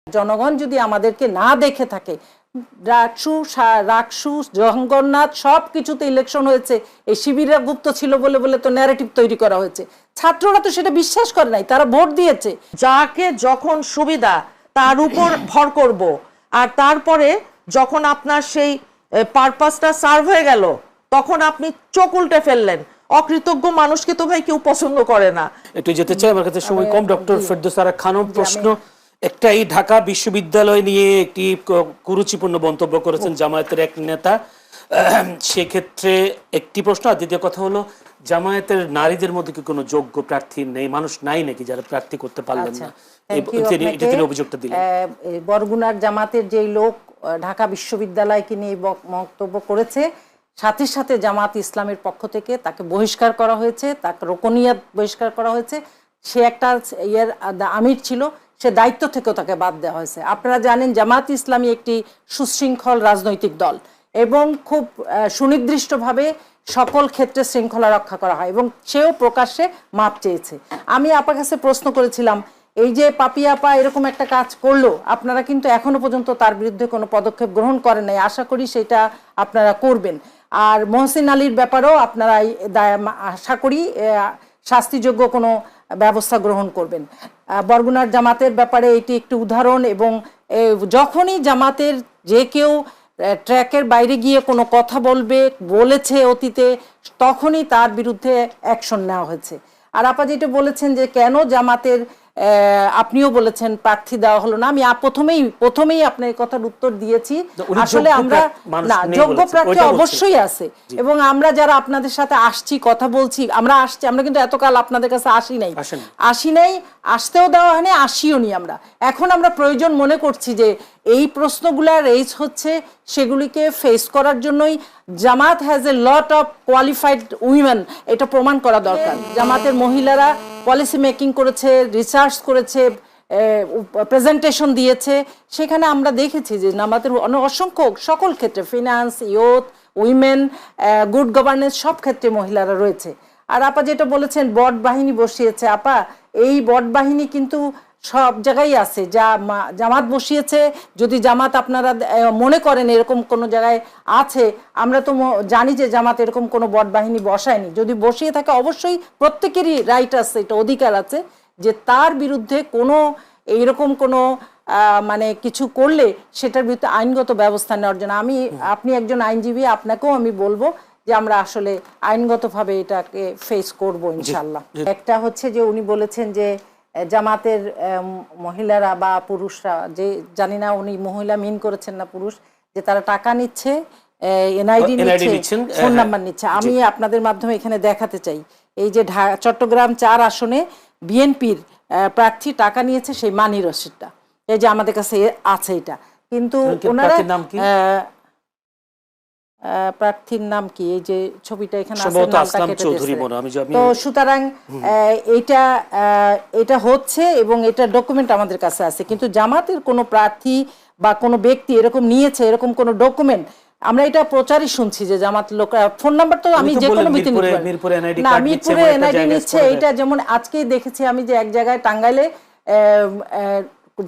জনগণ যদি আমাদেরকে না দেখে থাকে, রাকসু জগন্নাথ সব কিছুতে ইলেকশন হয়েছে, এই শিবিরা গুপ্ত ছিল বলে বলে তো ন্যারেটিভ তৈরি করা হয়েছে। ছাত্ররা তো সেটা বিশ্বাস করে নাই, তারা ভোট দিয়েছে। যাকে যখন সুবিধা তার উপর ভর করব, আর তারপরে যখন আপনার সেই পারপাসটা সার্ভ হয়ে গেল তখন আপনি চোখ উল্টে ফেললেন। অকৃতজ্ঞ মানুষকে তো ভাই কেউ পছন্দ করে না। একটু যেতে চাই, আমার কাছে সময় কম। ডক্টর ফেরদৌস আরা খানম, প্রশ্ন একটা, এই ঢাকা বিশ্ববিদ্যালয় নিয়ে একটি কুরুচিপূর্ণ মন্তব্য করেছেন জামায়াতের এক নেতা, সেক্ষেত্রে একটি প্রশ্ন। আর দ্বিতীয় কথা হলো, জামায়াতের নারীদের মধ্যে কি কোনো যোগ্য প্রার্থী নেই, মানুষ নাই নাকি যারা প্রার্থী করতে পারলেন না? তিনি অভিযোগটা দিলেন। বরগুনার জামাতের যেই লোক ঢাকা বিশ্ববিদ্যালয়কে নিয়ে বক্তব্য করেছে, সাথে সাথে জামাত ইসলামের পক্ষ থেকে তাকে বহিষ্কার করা হয়েছে, তাকে রোকনিয়াত বহিষ্কার করা হয়েছে। সে একটা আমির ছিল, সে দায়িত্ব থেকেও তাকে বাদ দেওয়া হয়েছে। আপনারা জানেন জামাত ইসলামী একটি সুশৃঙ্খল রাজনৈতিক দল এবং খুব সুনির্দিষ্টভাবে সকল ক্ষেত্রে শৃঙ্খলা রক্ষা করা হয়, এবং সেও প্রকাশ্যে মাপ চেয়েছে। আমি আপার কাছে প্রশ্ন করেছিলাম, এই যে পাপিয়া আপা এরকম একটা কাজ করলো, আপনারা কিন্তু এখনো পর্যন্ত তার বিরুদ্ধে কোনো পদক্ষেপ গ্রহণ করেন নাই, আশা করি সেটা আপনারা করবেন। আর মহসিন আলীর ব্যাপারেও আপনারা আশা করি শাস্তিযোগ্য কোনো ব্যবস্থা গ্রহণ করবেন। বরগুনার জামাতের ব্যাপারে এটি একটি উদাহরণ, এবং যখনই জামাতের যে কেউ ট্র্যাকের বাইরে গিয়ে কোনো কথা বলেছে অতীতে, তখনই তার বিরুদ্ধে অ্যাকশন নেওয়া হয়েছে। আর আপা যেটা বলেছেন যে কেন জামাতের, আপনিও বলেছেন প্রার্থী দেওয়া হলো না, আমি প্রথমেই আপনার এই কথার উত্তর দিয়েছি। আসলে আমরা না, যোগ্য প্রার্থী অবশ্যই আছে, এবং আমরা যারা আপনাদের সাথে আসছি, কথা বলছি, আমরা কিন্তু এতকাল আপনাদের কাছে আসি নাই, আসতেও দেওয়া হয়নি, আসিও নি। এখন আমরা প্রয়োজন মনে করছি যে এই প্রশ্নগুলো রেজ হচ্ছে, সেগুলিকে ফেস করার জন্যই Jamaat has a lot of qualified women, এটা প্রমাণ করা দরকার। জামাতের মহিলারা পলিসি মেকিং করেছে, রিসার্চ করেছে, প্রেজেন্টেশন দিয়েছে, সেখানে আমরা দেখেছি যে আমাদের অসংখ্য সকল ক্ষেত্রে, finance, youth, women, good governance, সব ক্ষেত্রে মহিলারা রয়েছে। আর আপা যেটা বলেছেন বট বাহিনী বসিয়েছে, আপা এই বট বাহিনী কিন্তু সব জায়গায় আছে, যা জামাত বসিয়েছে। যদি জামাত আপনারা মনে করেন এরকম কোনো জায়গায় আছে, আমরা তো জানি যে জামাত এরকম কোনো বট বাহিনী বসায়নি। যদি বসিয়ে থাকে, অবশ্যই প্রত্যেকেরই রাইট আছে, এটা অধিকার আছে যে তার বিরুদ্ধে কোনো এইরকম কোনো মানে কিছু করলে সেটার বিরুদ্ধে আইনগত ব্যবস্থা নেওয়ার জন্য আপনি একজন আইনজীবী, আপনাকেও আমি বলবো যে আমরা আসলে আইনগতভাবে এটাকে ফেস করবো ইনশাল্লাহ। একটা হচ্ছে যে উনি বলেছেন যে জামাতের মহিলারা বা পুরুষরা, যে জানি না উনি মহিলা মিন করেছেন না পুরুষ, যে তারা টাকা নিচ্ছে, এনআইডি নিচ্ছে, ফোন নাম্বার নিচ্ছে। আমি আপনাদের মাধ্যমে এখানে দেখাতে চাই, এই যে চট্টগ্রাম 4 আসনে বিএনপির প্রার্থী টাকা নিয়েছে, সেই মানি রসিদটা এই যে আমাদের কাছে আছে এটা। কিন্তু ওনারা প্রার্থীর নাম কি, এই যে ছবিটা এখানে আছে, তো সুতরাং এটা হচ্ছে, এবং এটা ডকুমেন্ট আমাদের কাছে আছে। কিন্তু জামাতের কোনো প্রার্থী বা কোনো ব্যক্তি এরকম নিয়েছে, এরকম কোনো ডকুমেন্ট আমরা এটা প্রচারই শুনছি যে জামাত লোকরা ফোন নাম্বার, তো আমি যে কোনো মিরপুরে এনআইডি নিচ্ছে। এইটা যেমন আজকেই দেখেছি আমি যে এক জায়গায় টাঙ্গাইলে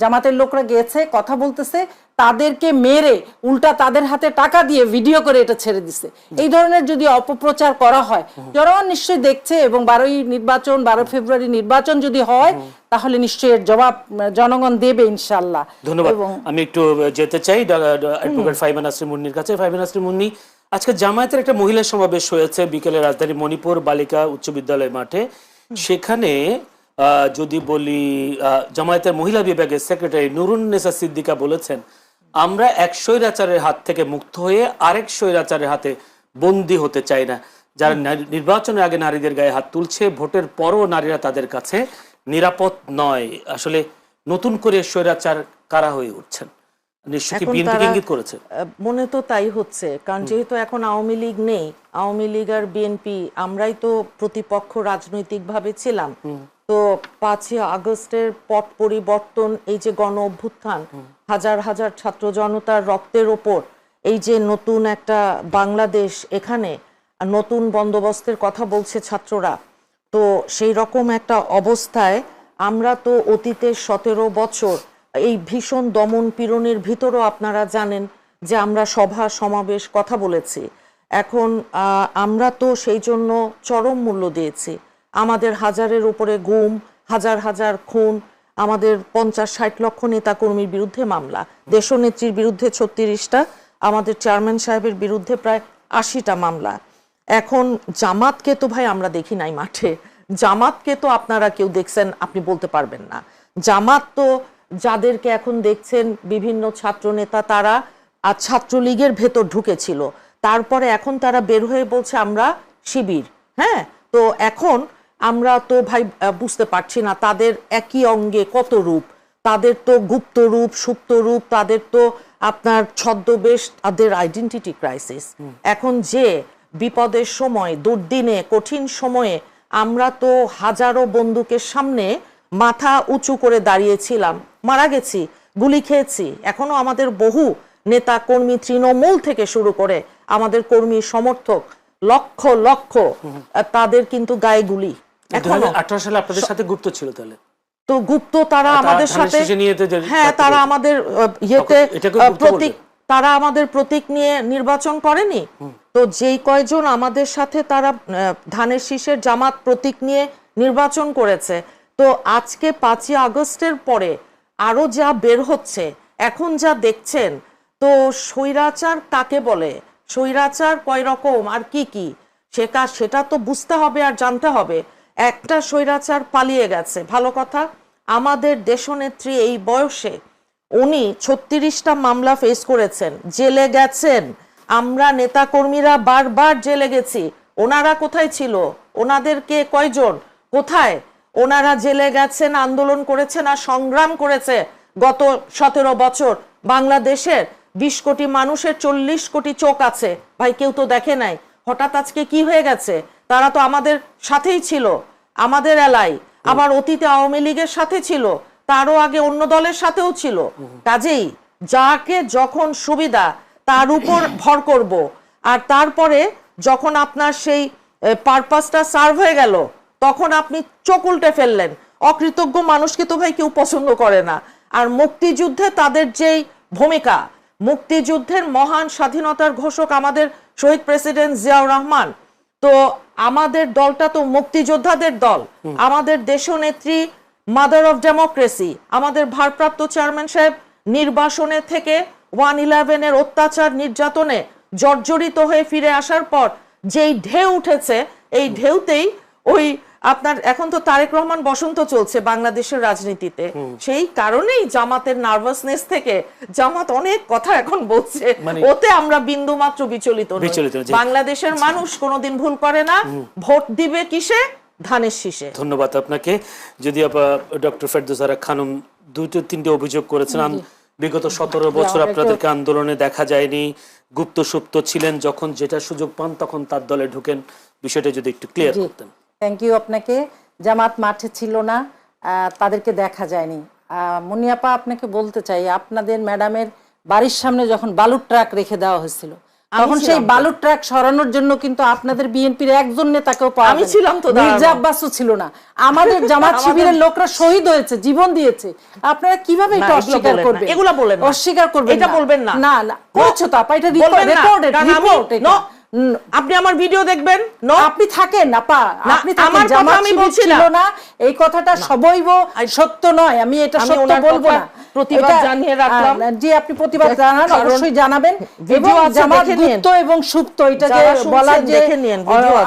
জামাতের লোকরা গিয়েছে, কথা বলতেছে, তাদেরকে মেরে উল্টা তাদের হাতে টাকা দিয়ে ভিডিও করে এটা ছেড়ে দিছে। এই ধরনের যদি অপপ্রচার করা হয়, জনগণ নিশ্চয়ই দেখছে, এবং 12 ফেব্রুয়ারি নির্বাচন যদি হয়, তাহলে নিশ্চয়ই জবাব জনগণ দেবে ইনশাআল্লাহ। ধন্যবাদ। আমি একটু যেতে চাই অ্যাডভোকেট ফাইমা নাসরিন মুন্নির কাছে। ফাইমা নাসরিন মুন্নি, আজকে জামায়াতের একটা মহিলা সমাবেশ হয়েছে বিকেলে রাজধানী মণিপুর বালিকা উচ্চ বিদ্যালয় মাঠে। সেখানে যদি বলি, জামায়াতের মহিলা বিভাগের সেক্রেটারি নুরুন্নেসা সিদ্দিকা বলেছেন, আমরা এক স্বৈরাচারের হাত থেকে মুক্ত হয়ে আরেক স্বৈরাচারের হাতে বন্দী হতে চাই না। যারা নির্বাচনের আগে নারীদের গায়ে হাত তুলছে, ভোটের পরও নারীরা তাদের কাছে নিরাপদ নয়। আসলে নতুন করে স্বৈরাচার কারা হয়ে উঠছেন? নিশ্চয়ই বিএনপি ইঙ্গিত করেছে, মনে তো তাই হচ্ছে, কারণ যেহেতু এখন আওয়ামী লীগ নেই, আওয়ামী লীগ আর বিএনপি আমরাই তো প্রতিপক্ষ রাজনৈতিকভাবে ছিলাম। তো 5ই আগস্টের পট পরিবর্তন, এই যে গণ অভ্যুত্থান, হাজার হাজার ছাত্র জনতার রক্তের ওপর এই যে নতুন একটা বাংলাদেশ, এখানে নতুন বন্দোবস্তের কথা বলছে ছাত্ররা। তো সেই রকম একটা অবস্থায় আমরা তো অতীতের 17 বছর এই ভীষণ দমন পীড়নের ভিতরও আপনারা জানেন যে আমরা সভা সমাবেশ কথা বলেছি। এখন আমরা তো সেই জন্য চরম মূল্য দিয়েছি। আমাদের হাজারের উপরে গুম, হাজার হাজার খুন, আমাদের 50-60 লক্ষ নেতাকর্মীর বিরুদ্ধে মামলা, দেশনেত্রীর বিরুদ্ধে 36টা, আমাদের চেয়ারম্যান সাহেবের বিরুদ্ধে প্রায় 80টা মামলা। এখন জামাতকে তো ভাই আমরা দেখি নাই মাঠে, জামাতকে তো আপনারা কেউ দেখছেন আপনি বলতে পারবেন না। জামাত তো যাদেরকে এখন দেখছেন বিভিন্ন ছাত্র নেতা, তারা আর ছাত্রলীগের ভেতর ঢুকেছিল, তারপরে এখন তারা বের হয়ে বলছে আমরা শিবির। হ্যাঁ, তো এখন আমরা তো ভাই বুঝতে পারছি না তাদের একই অঙ্গে কত রূপ, তাদের তো গুপ্ত রূপ, সুপ্ত রূপ, তাদের তো আপনার ছদ্মবেশ, তাদের আইডেন্টিটি ক্রাইসিস। এখন যে বিপদের সময়, দুর্দিনে, কঠিন সময়ে আমরা তো হাজারো বন্দুকের সামনে মাথা উঁচু করে দাঁড়িয়েছিলাম, মারা গেছি, গুলি খেয়েছি। এখনো আমাদের বহু নেতা কর্মী, তৃণমূল থেকে শুরু করে আমাদের কর্মী সমর্থক লক্ষ লক্ষ, তাদের কিন্তু গায়ে গুলি। 2018 সালে আপনাদের সাথে গুপ্ত ছিল তাহলে? তো গুপ্ত তারা আমাদের সাথে, হ্যাঁ তারা আমাদের ইয়েতে প্রতীক, তারা আমাদের প্রতীক নিয়ে নির্বাচন করেনি তো? যেই কয়জন আমাদের সাথে তারা ধানের শীষের জামাত প্রতীক নিয়ে নির্বাচন করেছে, তো আজকে 5ই আগস্টের পরে আরো যা বের হচ্ছে, এখন যা দেখছেন, তো স্বৈরাচার কাকে বলে, স্বৈরাচার কয় রকম আর কি কি, সেটা তো বুঝতে হবে আর জানতে হবে। একটা স্বৈরাচার পালিয়ে গেছে, ভালো কথা। আমাদের দেশনেত্রী এই বয়সে উনি 36টা মামলা ফেস করেছেন, জেলে গেছেন। আমরা নেতাকর্মীরা বারবার জেলে গেছি, ওনারা কোথায় ছিল? ওনাদেরকে কয়জন কোথায়? ওনারা জেলে গেছেন, আন্দোলন করেছেন আর সংগ্রাম করেছে গত 17 বছর। বাংলাদেশের 20 কোটি মানুষের 40 কোটি চোখ আছে ভাই, কেউ তো দেখে নাই। হঠাৎ আজকে কি হয়ে গেছে? তারা তো আমাদের সাথেই ছিল, আমাদের এলাকায়, আবার অতীতে আওয়ামী লীগের সাথে ছিল, তারও আগে অন্য দলের সাথেও ছিল। কাজেই যাকে যখন সুবিধা তার উপর ভর করব, আর তারপরে যখন আপনার সেই পারপাসটা সার্ভ হয়ে গেল তখন আপনি চোখ উল্টে ফেললেন। অকৃতজ্ঞ মানুষকে তো ভাই কেউ পছন্দ করে না। আর মুক্তিযুদ্ধে তাদের যেই ভূমিকা, মুক্তিযুদ্ধের মহান স্বাধীনতার ঘোষক আমাদের শহীদ প্রেসিডেন্ট জিয়াউর রহমান, তো আমাদের দলটা তো মুক্তিযোদ্ধাদের দল। আমাদের দেশনেত্রী মাদার অফ ডেমোক্রেসি, আমাদের ভারপ্রাপ্ত চেয়ারম্যান সাহেব নির্বাসনে থেকে 1/11 এর অত্যাচার নির্যাতনে জর্জরিত হয়ে ফিরে আসার পর যেই ঢেউ উঠেছে, এই ঢেউতেই ওই আপনার এখন তো তারেক রহমান বসন্ত চলছে বাংলাদেশের রাজনীতিতে, সেই কারণেই জামাতের নার্ভাসনেস থেকে জামাত অনেক কথা এখন বলছে, ওতে আমরা বিন্দু মাত্র বিচলিত নই। বাংলাদেশের মানুষ কোনোদিন ভুল করে না, ভোট দিবে কিসে? ধানের শীষে। ধন্যবাদ আপনাকে। যদি ডক্টর ফেরদৌসা খানম 2-3টে অভিযোগ করেছেন, বিগত 17 বছর আপনাদেরকে আন্দোলনে দেখা যায়নি, গুপ্ত সুপ্ত ছিলেন, যখন যেটা সুযোগ পান তখন তার দলে ঢুকেন, বিষয়টা যদি একটু ক্লিয়ার করতেন। থ্যাংক ইউ আপনাকে। জামাত মাঠে ছিল না, তাদেরকে দেখা যায়নি। মুনিয়াপা, আপনাকে বলতে চাই, আপনাদের ম্যাডামের বাড়ির সামনে যখন বালুর ট্রাক রেখে দেওয়া হয়েছিল, তখন সেই বালুর ট্রাক সরানোর জন্য কিন্তু আপনাদের বিএনপির একজন নেতাকেও পাওয়া যায়নি। আমি ছিলাম তো, মির্জা আব্বাসও ছিল না। আমাদের জামাত শিবিরের লোকরা শহীদ হয়েছে, জীবন দিয়েছে। আপনারা কিভাবে এটা অস্বীকার করবেন? এগুলা বলেন না, অস্বীকার করবেন, এটা বলবেন না। না না, করছো তো আপা, এটা রিপোর্টেড। আপনি আমার ভিডিও দেখবেন, আপনি থাকেন আপা, আপনি থাকেন, জামাত শিবির ছিল না, এই কথাটা সবৈব সত্য নয়। আমি এটা সত্য বলবো না, প্রতিবাদ জানিয়ে রাখলাম। জি, আপনি প্রতিবাদ জানান, অবশ্যই জানাবেন। এবং জামাত গুপ্ত এবং সুপ্ত, এটা যে বলা যে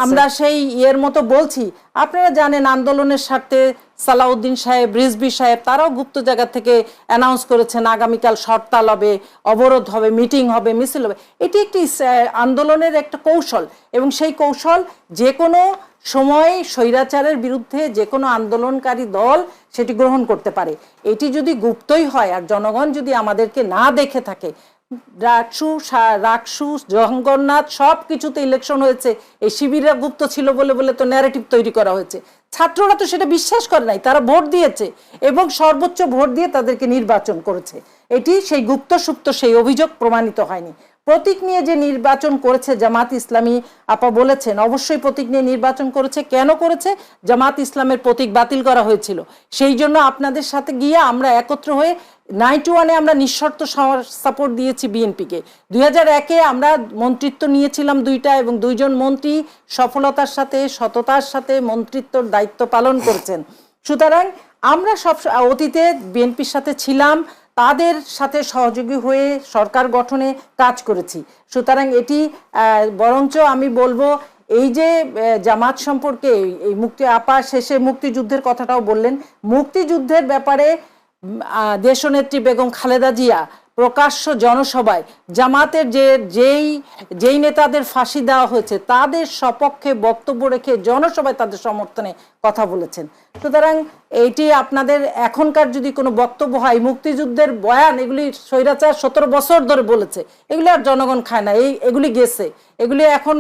আমরা সেই এর মতো বলছি, আপনারা জানেন আন্দোলনের স্বার্থে সালাউদ্দিন সাহেব, রিজভী সাহেব, তারাও গুপ্ত জায়গা থেকে অ্যানাউন্স করেছেন আগামীকাল হরতাল হবে, অবরোধ হবে, মিটিং হবে, মিছিল হবে। এটি একটি আন্দোলনের একটা কৌশল, এবং সেই কৌশল যে কোনো সময় স্বৈরাচারের বিরুদ্ধে যে কোনো আন্দোলনকারী দল সেটি গ্রহণ করতে পারে। এটি যদি গুপ্তই হয় আর জনগণ যদি আমাদেরকে না দেখে থাকে, রাকসু জগন্নাথ সব কিছুতে ইলেকশন হয়েছে, এই শিবিররা গুপ্ত ছিল বলে বলে তো ন্যারেটিভ তৈরি করা হয়েছে। ছাত্ররা তো সেটা বিশ্বাস করে নাই, তারা ভোট দিয়েছে এবং সর্বোচ্চ ভোট দিয়ে তাদেরকে নির্বাচন করেছে। এটি সেই গুপ্ত সুপ্ত সেই অভিযোগ প্রমাণিত হয়নি। প্রতীক নিয়ে যে নির্বাচন করেছে জামাত ইসলামী, আপা বলেছেন অবশ্যই প্রতীক নিয়ে নির্বাচন করেছে। কেন করেছে? জামাত ইসলামের প্রতীক বাতিল করা হয়েছিল, সেই জন্য আপনাদের সাথে গিয়ে আমরা একত্র হয়ে 91-এ আমরা নিঃশর্ত সাপোর্ট দিয়েছি বিএনপিকে। 2001-এ আমরা মন্ত্রিত্ব নিয়েছিলাম 2টা, এবং 2 জন মন্ত্রী সফলতার সাথে সততার সাথে মন্ত্রিত্বর দায়িত্ব পালন করেছেন। সুতরাং আমরা সব অতীতে বিএনপির সাথে ছিলাম, তাদের সাথে সহযোগী হয়ে সরকার গঠনে কাজ করেছি। সুতরাং এটি বরঞ্চ আমি বলবো, এই যে জামাত সম্পর্কে এই মুক্তি আপা শেষে মুক্তিযুদ্ধের কথাটাও বললেন, মুক্তিযুদ্ধের ব্যাপারে দেশনেত্রী বেগম খালেদা জিয়া প্রকাশ্য জনসভায় জামাতের যেই নেতাদের ফাঁসি দেওয়া হয়েছে তাদের সপক্ষে বক্তব্য রেখে জনসভায় তাদের সমর্থনে কথা বলেছেন। সুতরাং এইটি আপনাদের এখনকার যদি কোনো বক্তব্য হয়, মুক্তিযুদ্ধের বয়ান এগুলি স্বৈরাচার 17 বছর ধরে বলেছে, এগুলি আর জনগণ খায় না, এগুলি গেছে, এগুলি এখন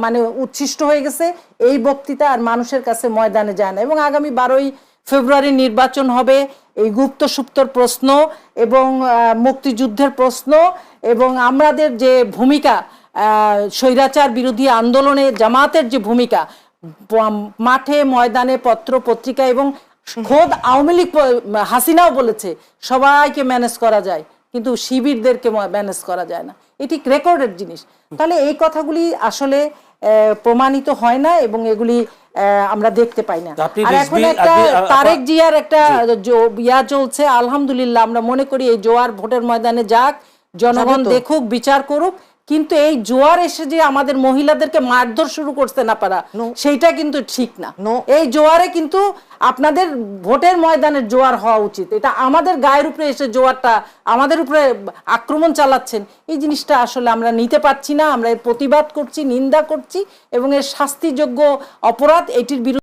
মানে উচ্ছিষ্ট হয়ে গেছে। এই বক্তৃতা আর মানুষের কাছে ময়দানে যায় না। এবং আগামী 12ই ফেব্রুয়ারি নির্বাচন হবে, এই গুপ্ত সুপ্তর প্রশ্ন এবং মুক্তিযুদ্ধের প্রশ্ন এবং আমাদের যে ভূমিকা স্বৈরাচার বিরোধী আন্দোলনে জামাতের যে ভূমিকা মাঠে ময়দানে পত্র পত্রিকা, এবং খোদ আওয়ামী লীগ হাসিনাও বলেছে সবাইকে ম্যানেজ করা যায় কিন্তু শিবিরদেরকে ম্যানেজ করা যায় না, এটি রেকর্ডের জিনিস। তাহলে এই কথাগুলি আসলে প্রমাণিত হয় না এবং এগুলি আমরা দেখতে পাই না। আর এখন একটা তারেক জিয়ার একটা ইয়া চলছে, আলহামদুলিল্লাহ আমরা মনে করি এই জোয়ার ভোটের ময়দানে যাক, জনগণ দেখুক, বিচার করুক, কিন্তু এই জোয়ার এসে যে আমাদের মহিলাদেরকে মারধর শুরু করতে না পারা, সেইটা কিন্তু ঠিক না। এই জোয়ারে কিন্তু আপনাদের ভোটের ময়দানের জোয়ার হওয়া উচিত। এটা আমাদের গায়ের উপরে এসে জোয়ারটা আমাদের উপরে আক্রমণ চালাচ্ছেন, এই জিনিসটা আসলে আমরা নিতে পারছি না। আমরা এর প্রতিবাদ করছি, নিন্দা করছি এবং এর শাস্তিযোগ্য অপরাধ, এটির বিরুদ্ধে